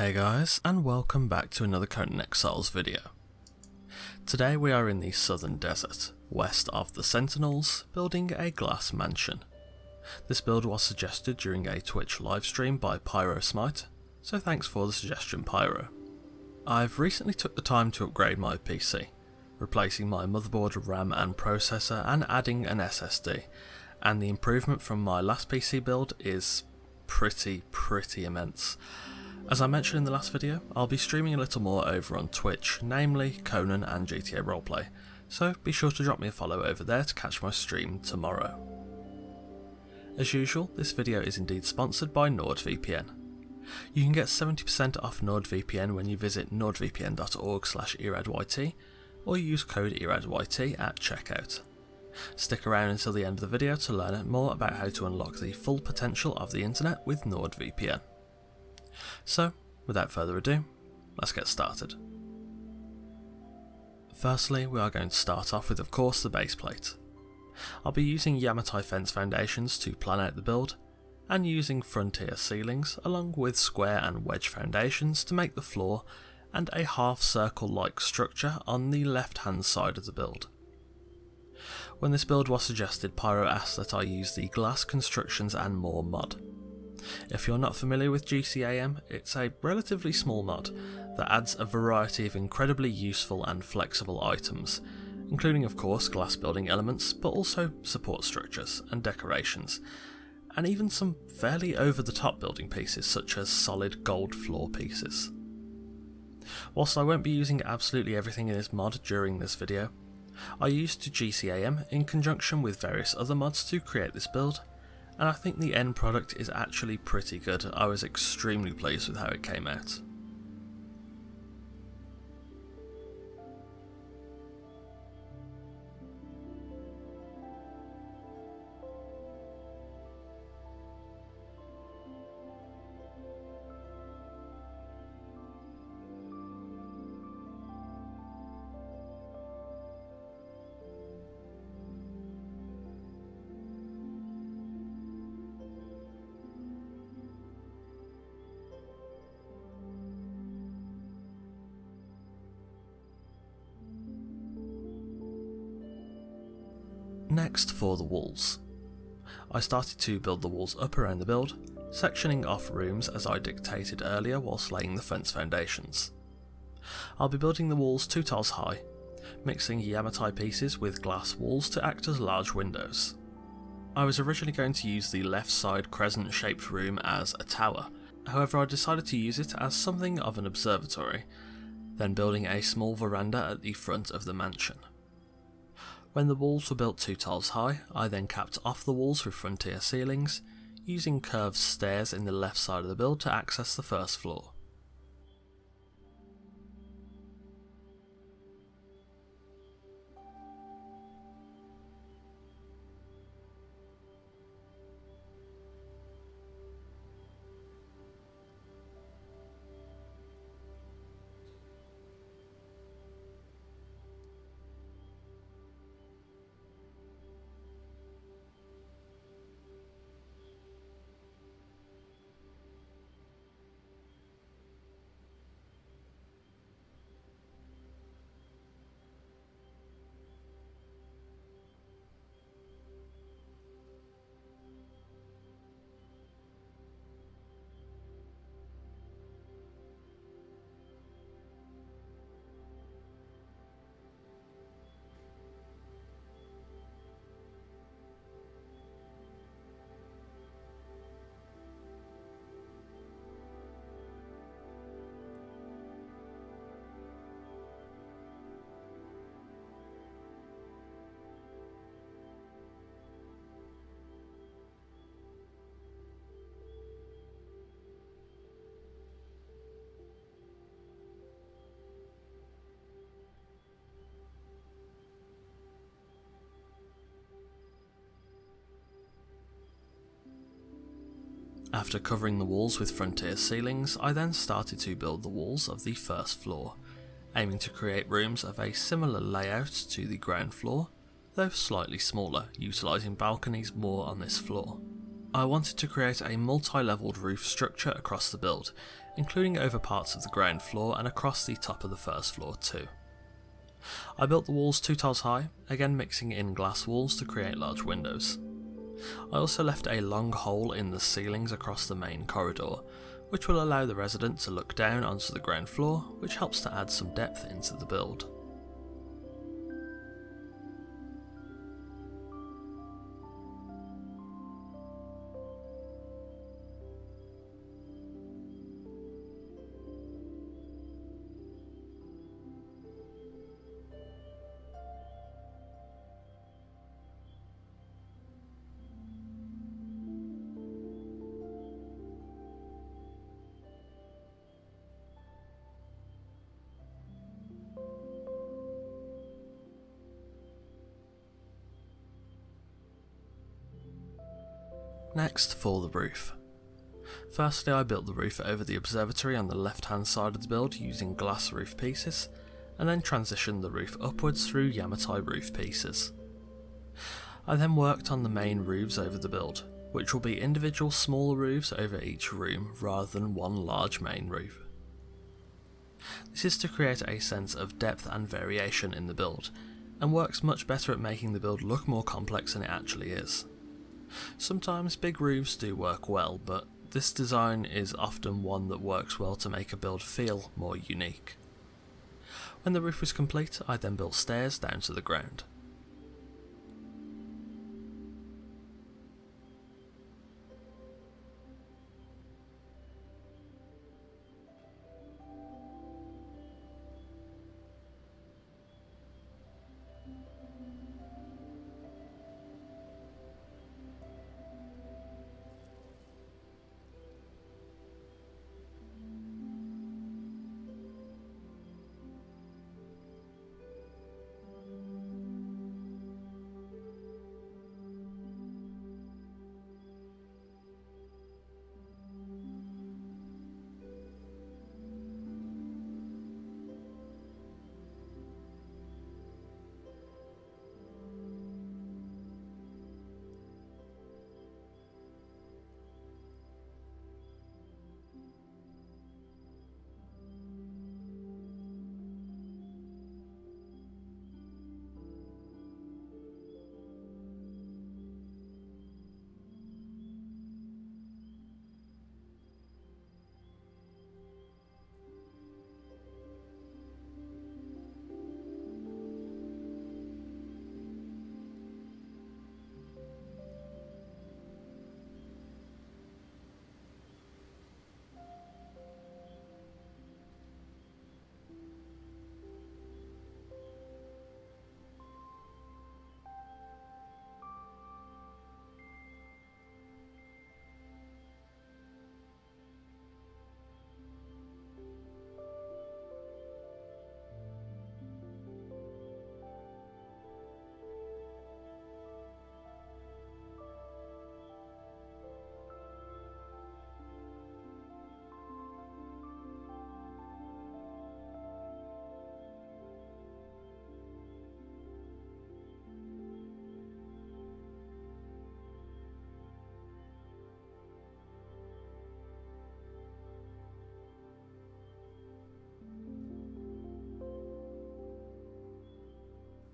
Hey guys, and welcome back to another Conan Exiles video. Today we are in the southern desert, west of the Sentinels, building a glass mansion. This build was suggested during a Twitch livestream by Pyrosmite, so thanks for the suggestion, Pyro. I've recently took the time to upgrade my PC, replacing my motherboard, RAM and processor and adding an SSD, and the improvement from my last PC build is pretty immense. As I mentioned in the last video, I'll be streaming a little more over on Twitch, namely Conan and GTA Roleplay, so be sure to drop me a follow over there to catch my stream tomorrow. As usual, this video is indeed sponsored by NordVPN. You can get 70% off NordVPN when you visit nordvpn.org/eradyt or use code eradyt at checkout. Stick around until the end of the video to learn more about how to unlock the full potential of the internet with NordVPN. So, without further ado, let's get started. Firstly, we are going to start off with, of course, the baseplate. I'll be using Yamatai fence foundations to plan out the build, and using frontier ceilings along with square and wedge foundations to make the floor and a half circle like structure on the left hand side of the build. When this build was suggested, Pyro asked that I use the Glass Constructions and More mod. If you're not familiar with GCAM, it's a relatively small mod that adds a variety of incredibly useful and flexible items, including of course glass building elements, but also support structures and decorations, and even some fairly over the top building pieces such as solid gold floor pieces. Whilst I won't be using absolutely everything in this mod during this video, I used GCAM in conjunction with various other mods to create this build, and I think the end product is actually pretty good. I was extremely pleased with how it came out. Next, for the walls. I started to build the walls up around the build, sectioning off rooms as I dictated earlier whilst laying the fence foundations. I'll be building the walls 2 tiles high, mixing Yamatai pieces with glass walls to act as large windows. I was originally going to use the left side crescent shaped room as a tower, however I decided to use it as something of an observatory, then building a small veranda at the front of the mansion. When the walls were built 2 tiles high, I then capped off the walls with frontier ceilings, using curved stairs in the left side of the build to access the first floor. After covering the walls with frontier ceilings, I then started to build the walls of the first floor, aiming to create rooms of a similar layout to the ground floor, though slightly smaller, utilising balconies more on this floor. I wanted to create a multi-levelled roof structure across the build, including over parts of the ground floor and across the top of the first floor too. I built the walls 2 tiles high, again mixing in glass walls to create large windows. I also left a long hole in the ceilings across the main corridor, which will allow the resident to look down onto the ground floor, which helps to add some depth into the build. Next, for the roof. Firstly, I built the roof over the observatory on the left hand side of the build using glass roof pieces, and then transitioned the roof upwards through Yamatai roof pieces. I then worked on the main roofs over the build, which will be individual smaller roofs over each room rather than one large main roof. This is to create a sense of depth and variation in the build, and works much better at making the build look more complex than it actually is. Sometimes big roofs do work well, but this design is often one that works well to make a build feel more unique. When the roof was complete, I then built stairs down to the ground.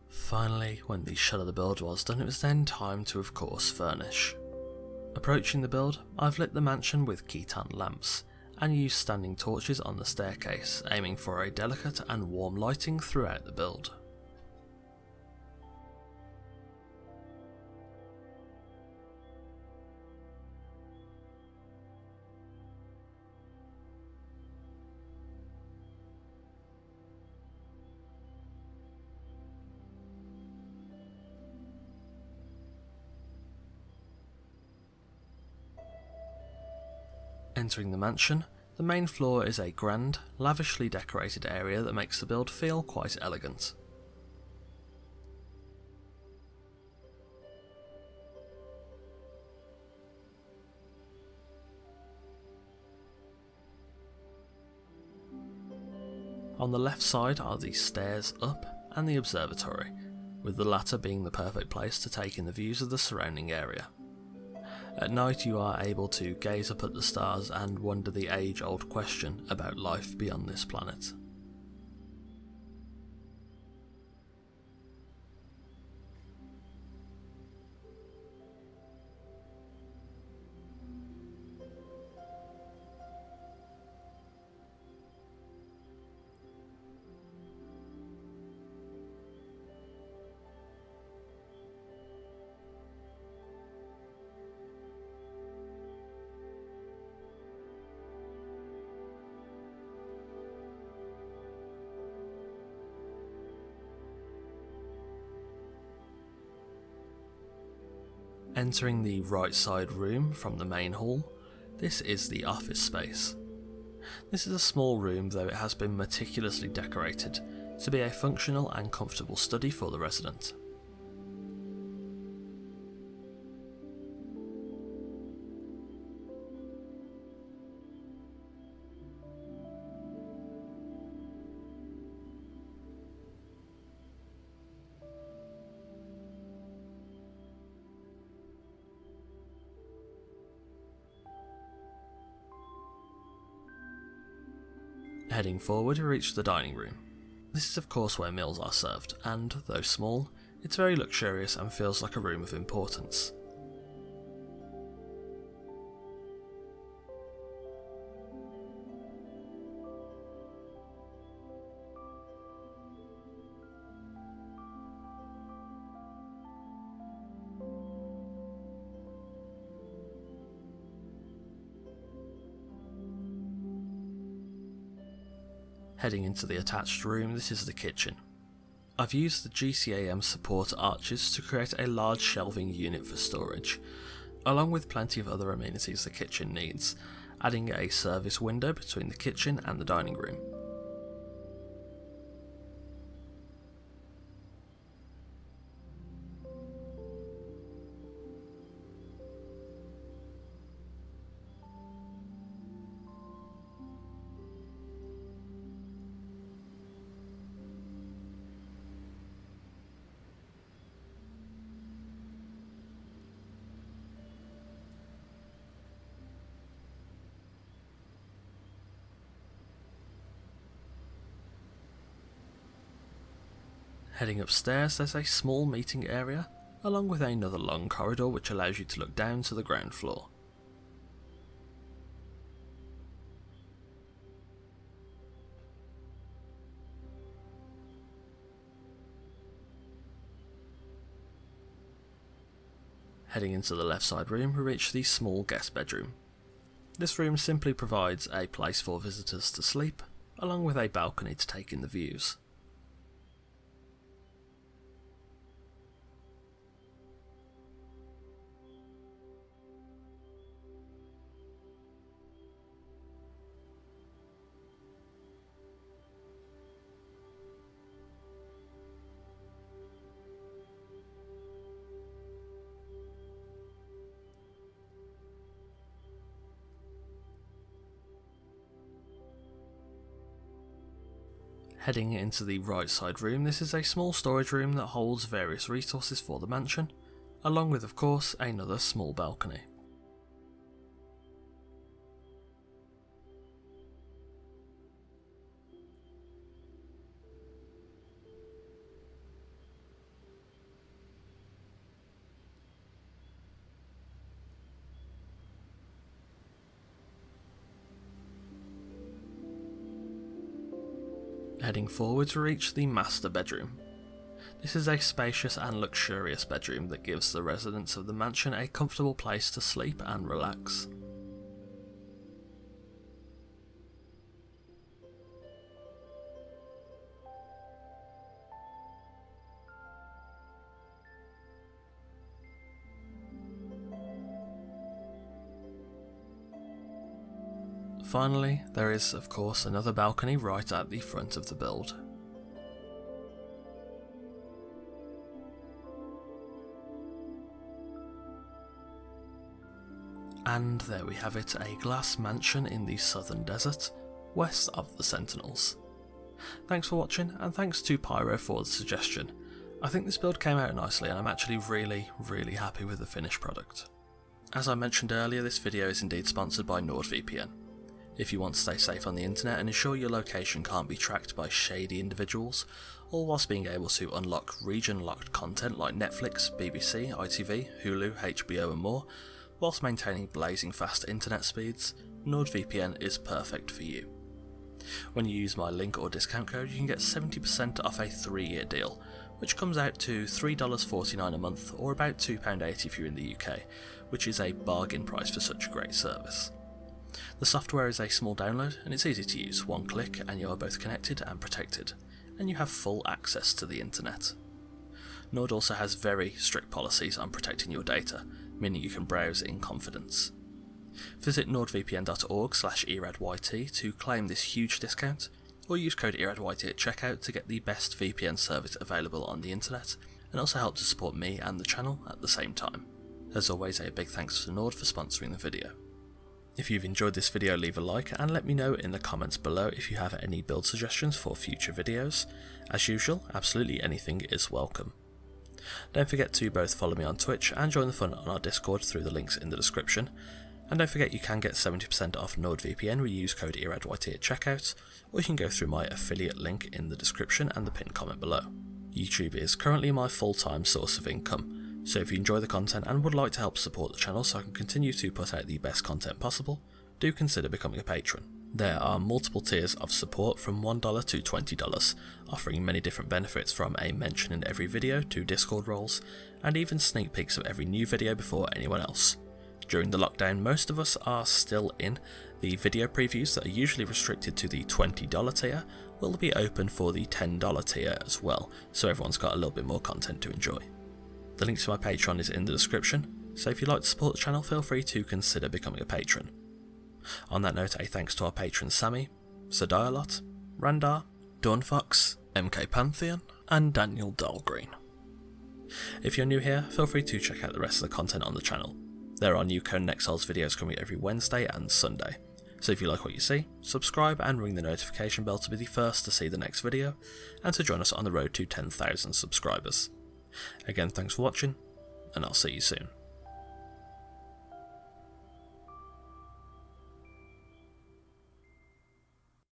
Finally, when the shell of the build was done, it was then time to of course furnish. Approaching the build, I've lit the mansion with ketan lamps, and used standing torches on the staircase, aiming for a delicate and warm lighting throughout the build. Entering the mansion, the main floor is a grand, lavishly decorated area that makes the build feel quite elegant. On the left side are the stairs up and the observatory, with the latter being the perfect place to take in the views of the surrounding area. At night you are able to gaze up at the stars and wonder the age-old question about life beyond this planet. Entering the right side room from the main hall, this is the office space. This is a small room, though it has been meticulously decorated to be a functional and comfortable study for the resident. Heading forward, we reach the dining room. This is of course where meals are served, and though small, it's very luxurious and feels like a room of importance. Heading into the attached room, this is the kitchen. I've used the GCAM support arches to create a large shelving unit for storage, along with plenty of other amenities the kitchen needs, adding a service window between the kitchen and the dining room. Heading upstairs, there's a small meeting area, along with another long corridor which allows you to look down to the ground floor. Heading into the left side room, we reach the small guest bedroom. This room simply provides a place for visitors to sleep, along with a balcony to take in the views. Heading into the right side room, this is a small storage room that holds various resources for the mansion, along with of course another small balcony. Heading forward to reach the master bedroom. This is a spacious and luxurious bedroom that gives the residents of the mansion a comfortable place to sleep and relax. Finally, there is of course another balcony right at the front of the build. And there we have it, a glass mansion in the southern desert, west of the Sentinels. Thanks for watching, and thanks to Pyro for the suggestion. I think this build came out nicely and I'm actually really happy with the finished product. As I mentioned earlier, this video is indeed sponsored by NordVPN. If you want to stay safe on the internet and ensure your location can't be tracked by shady individuals, all whilst being able to unlock region-locked content like Netflix, BBC, ITV, Hulu, HBO and more, whilst maintaining blazing fast internet speeds, NordVPN is perfect for you. When you use my link or discount code, you can get 70% off a 3-year deal, which comes out to $3.49 a month or about £2.80 if you're in the UK, which is a bargain price for such a great service. The software is a small download and it's easy to use. One click and you are both connected and protected, and you have full access to the internet. Nord also has very strict policies on protecting your data, meaning you can browse in confidence. Visit nordvpn.org/eradyt to claim this huge discount, or use code eradyt at checkout to get the best VPN service available on the internet, and also help to support me and the channel at the same time. As always, a big thanks to Nord for sponsoring the video. If you've enjoyed this video, leave a like and let me know in the comments below if you have any build suggestions for future videos. As usual, absolutely anything is welcome. Don't forget to both follow me on Twitch and join the fun on our Discord through the links in the description. And don't forget you can get 70% off NordVPN when you use code eradyt at checkout, or you can go through my affiliate link in the description and the pinned comment below. YouTube is currently my full-time source of income, so if you enjoy the content and would like to help support the channel so I can continue to put out the best content possible, do consider becoming a patron. There are multiple tiers of support from $1 to $20, offering many different benefits from a mention in every video to Discord roles, and even sneak peeks of every new video before anyone else. During the lockdown, most of us are still in. The video previews that are usually restricted to the $20 tier will be open for the $10 tier as well, so everyone's got a little bit more content to enjoy. The link to my Patreon is in the description, so if you'd like to support the channel, feel free to consider becoming a patron. On that note, a thanks to our patrons Sammy, Sadialot, Randar, Dawnfox, MK Pantheon, and Daniel Dahlgreen. If you're new here, feel free to check out the rest of the content on the channel. There are new Conan Exiles videos coming every Wednesday and Sunday, so if you like what you see, subscribe and ring the notification bell to be the first to see the next video, and to join us on the road to 10,000 subscribers. Again, thanks for watching, and I'll see you soon.